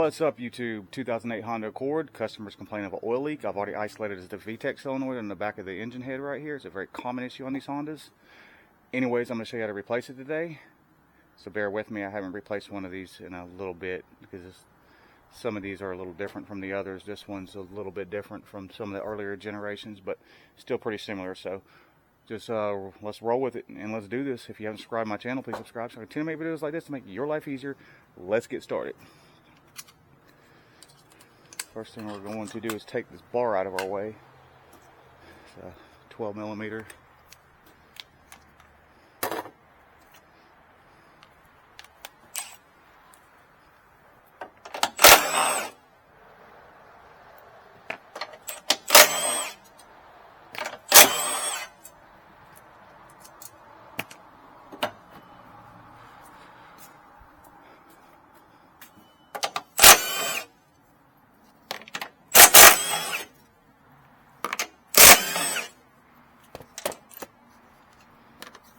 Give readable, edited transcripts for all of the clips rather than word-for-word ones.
What's up YouTube? 2008 Honda Accord. Customers complain of an oil leak. I've already isolated the vtec solenoid in the back of the engine head right here. It's a very common issue on these Hondas. Anyways, I'm going to show you how to replace it today. So bear with me. I haven't replaced one of these in a little bit because some of these are a little different from the others. This one's a little bit different from some of the earlier generations, but still pretty similar. So just let's roll with it and let's do this. If you haven't subscribed to my channel, please subscribe. So I continue to make videos like this to make your life easier. Let's get started. First thing we're going to do is take this bar out of our way. It's a 12 millimeter.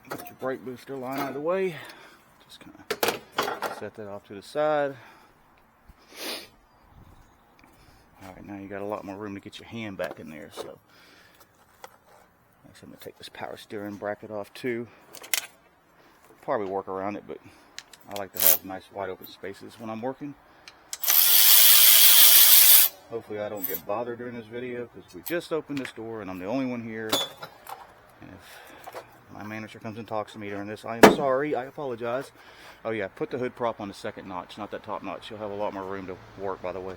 Get your brake booster line out of the way. Just kind of set that off to the side. Alright, now you got a lot more room to get your hand back in there. So next I'm going to take this power steering bracket off too. Probably work around it, but I like to have nice wide open spaces when I'm working. Hopefully I don't get bothered during this video because we just opened this door and I'm the only one here. And if my manager comes and talks to me during this, I am sorry, I apologize. Oh yeah, put the hood prop on the second notch, not that top notch. You'll have a lot more room to work, by the way.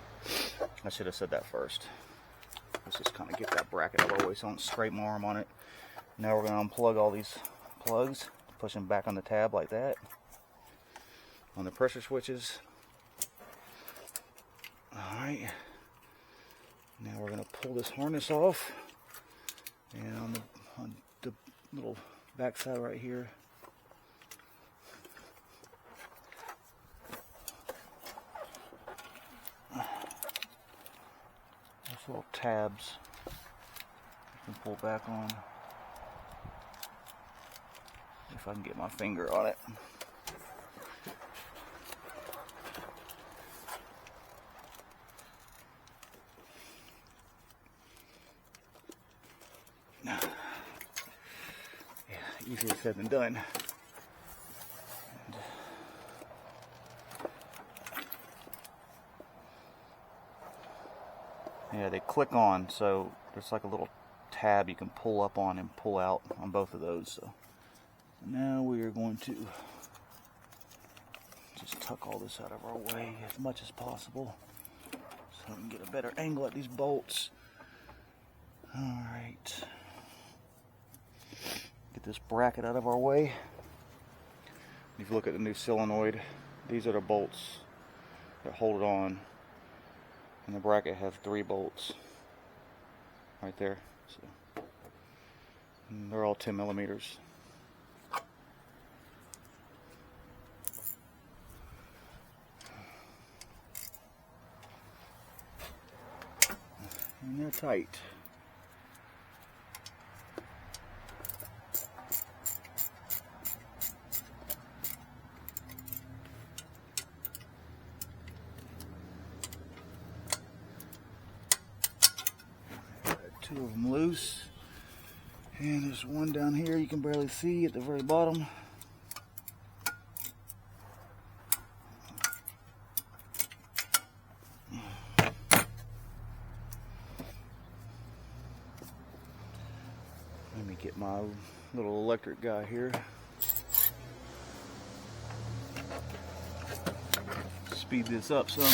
I should have said that first. Let's just kind of get that bracket out of our way so I don't scrape my arm on it. Now we're going to unplug all these plugs, push them back on the tab like that. On the pressure switches. Alright. Now we're going to pull this harness off. And on the little backside right here, those little tabs you can pull back on. If I can get my finger on it. Easier said than done. Yeah, they click on, so there's like a little tab you can pull up on and pull out on both of those. So now we are going to just tuck all this out of our way as much as possible so we can get a better angle at these bolts. Alright. Get this bracket out of our way. If you look at the new solenoid, these are the bolts that hold it on, and the bracket has 3 bolts right there. So and they're all 10 millimeters. And they're tight. Two of them loose, and there's one down here you can barely see at the very bottom. Let me get my little electric guy here. Speed this up some.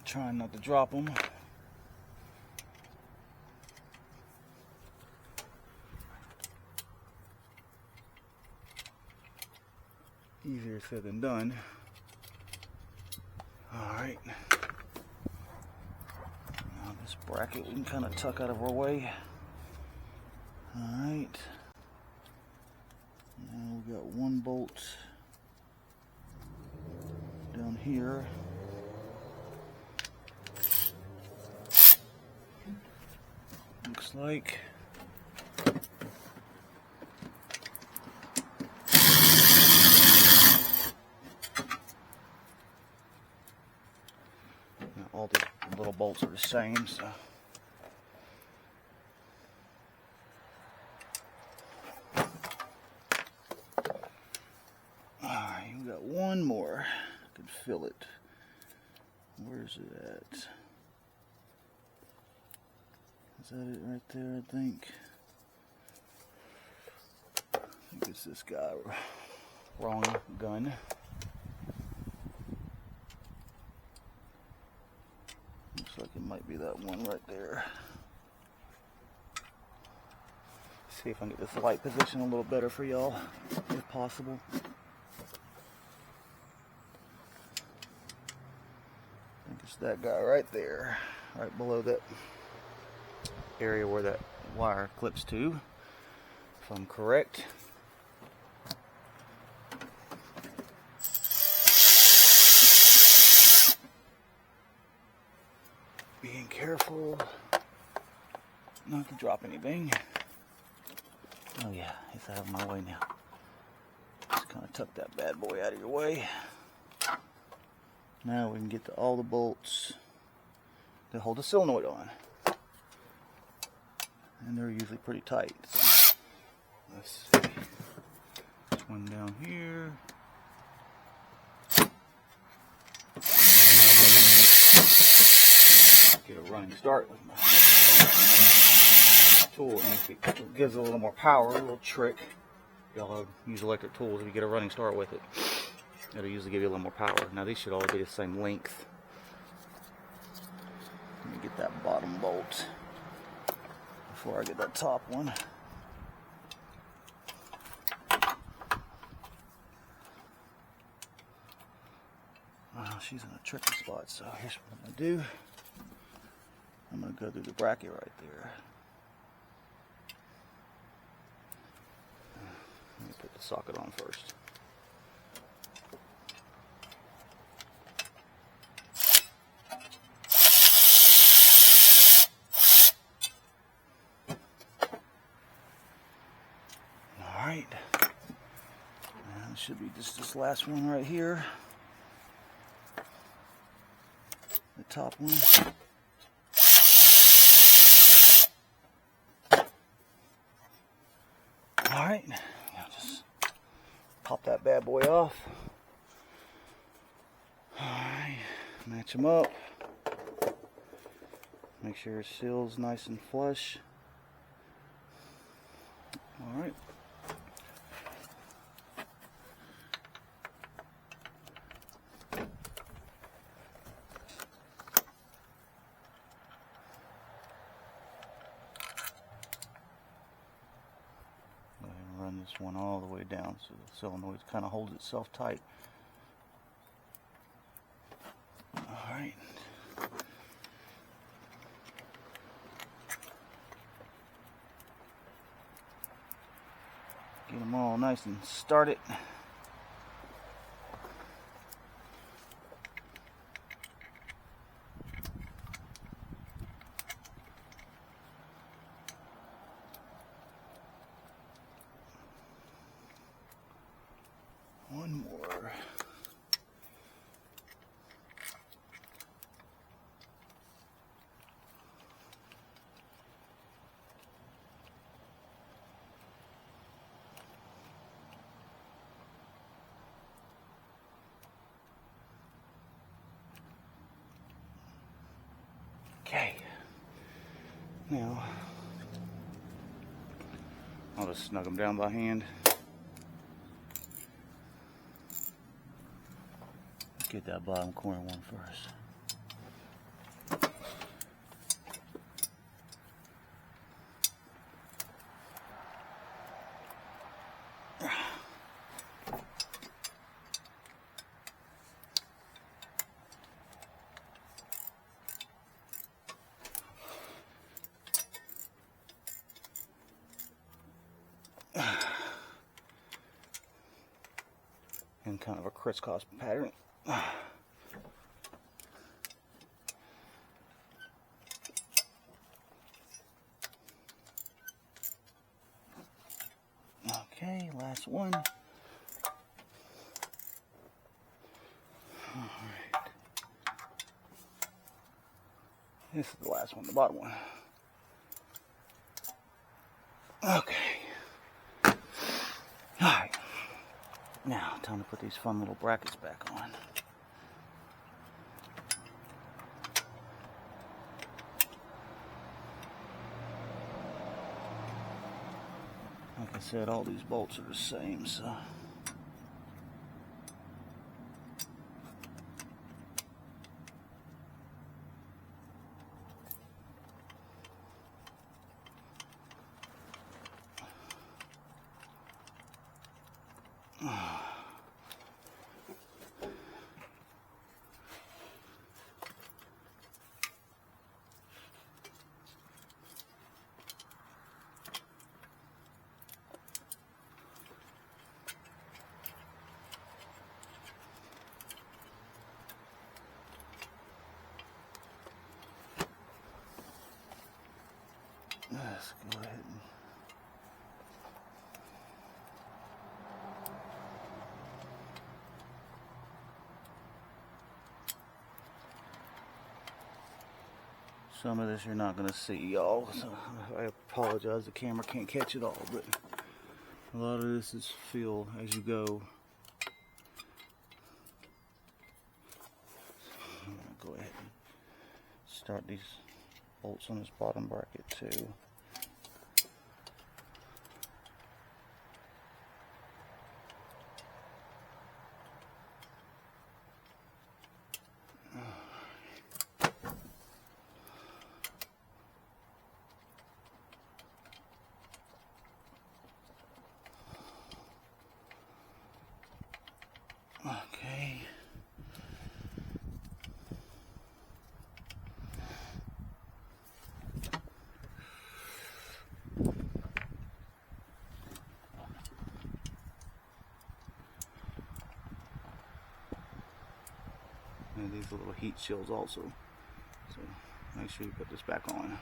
Trying not to drop them. Easier said than done. Alright. Now this bracket we can kind of tuck out of our way. Alright. Now we got one bolt down here. Looks like. Now all these little bolts are the same, so. Alright, we got one more. I can feel it. Where's it at? Is that it right there, I think? I think it's this guy. Wrong gun. Looks like it might be that one right there. See if I can get this light position a little better for y'all, if possible. I think it's that guy right there, right below that area where that wire clips to, if I'm correct. Being careful not to drop anything. Oh yeah, it's out of my way now. Just kind of tuck that bad boy out of your way. Now we can get to all the bolts that hold the solenoid on. And they're usually pretty tight. So let's see. There's one down here. Get a running start with my tool. It gives it a little more power, a little trick. Y'all use electric tools if you get a running start with it. It'll usually give you a little more power. Now these should all be the same length. Let me get that bottom bolt before I get that top one. Well, she's in a tricky spot, so here's what I'm going to do. I'm going to go through the bracket right there. Let me put the socket on first. Alright, now it should be just this last one right here, the top one. Alright, now just pop that bad boy off. Alright, match them up. Make sure it seals nice and flush. Alright. Run this one all the way down so the solenoid kind of holds itself tight. Alright. Get them all nice and started. One more. Okay. Now, I'll just snug them down by hand. Get that bottom corner one first. kind of a crisscross pattern. Okay, last one. Alright. This is the last one, the bottom one. Okay. Alright. Now, time to put these fun little brackets back on. Like I said, all these bolts are the same, so. Let's go ahead and some of this you're not going to see, y'all, so I apologize, the camera can't catch it all, but a lot of this is feel as you go. I'm going to go ahead and start these bolts on this bottom bracket too. Okay. And these little heat shields also. So make sure you put this back on.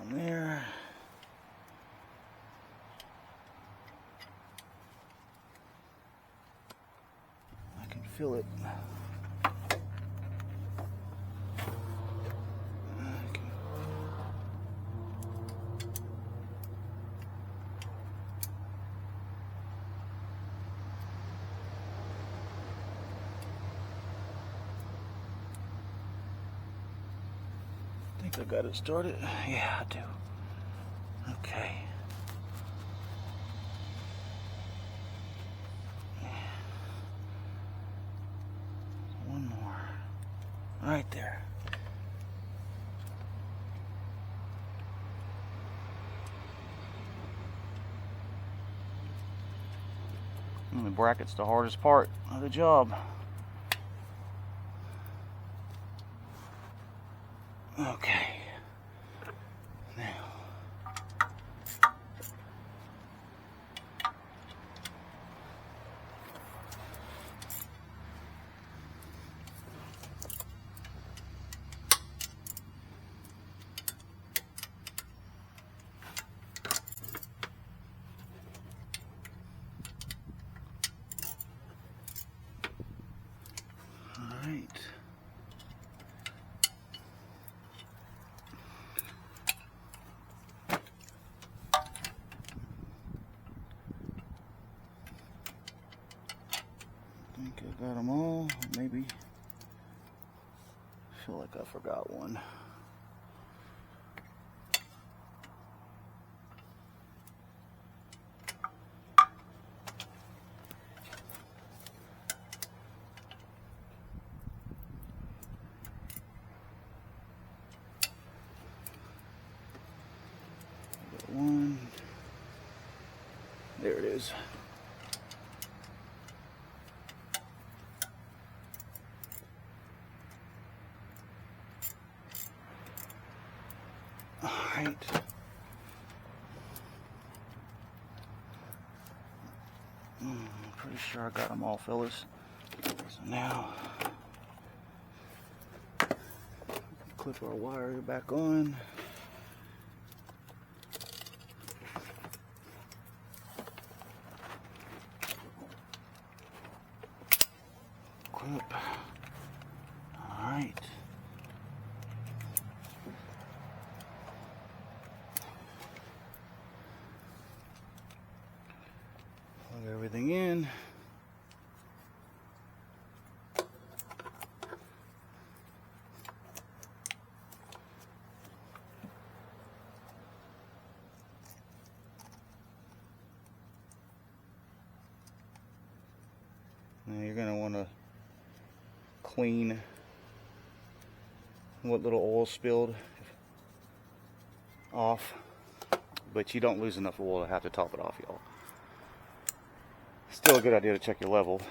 There. I can feel it. Okay. I think I got it started. Yeah, I do. Okay. One more. Right there. And the bracket's the hardest part of the job. Okay. Now. Alright. I think I got them all. Maybe. I feel like I forgot one. One. There it is. All right. I'm pretty sure I got them all, fellas. So now, clip our wire back on. Clip. All right. Plug everything in. Now you're going to want to clean what little oil spilled off, but you don't lose enough oil to have to top it off, y'all. Still a good idea to check your level.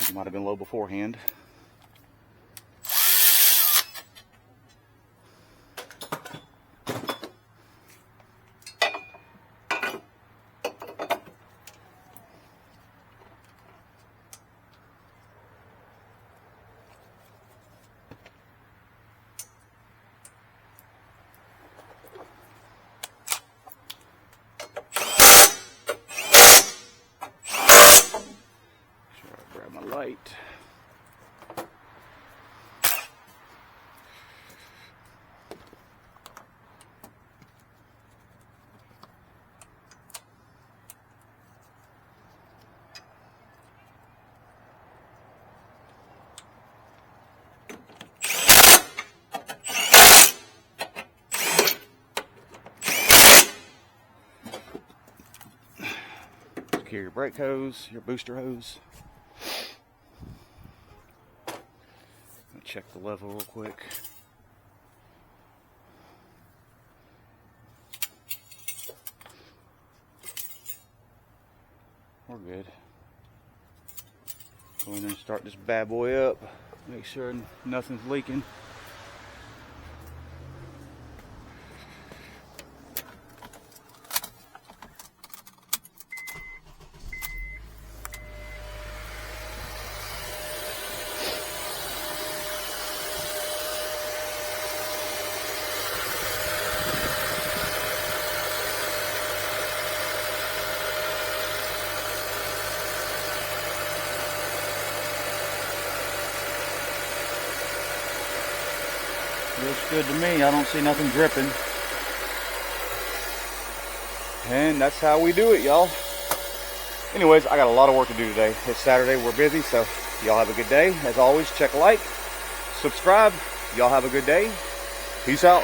You might have been low beforehand. Light. Secure your brake hose, your booster hose. Check the level real quick. We're good. Go in there and start this bad boy up. Make sure nothing's leaking. Looks good to me. I don't see nothing dripping. And that's how we do it, y'all. Anyways, I got a lot of work to do today. It's Saturday. We're busy, so y'all have a good day. As always, check a like, subscribe. Y'all have a good day. Peace out.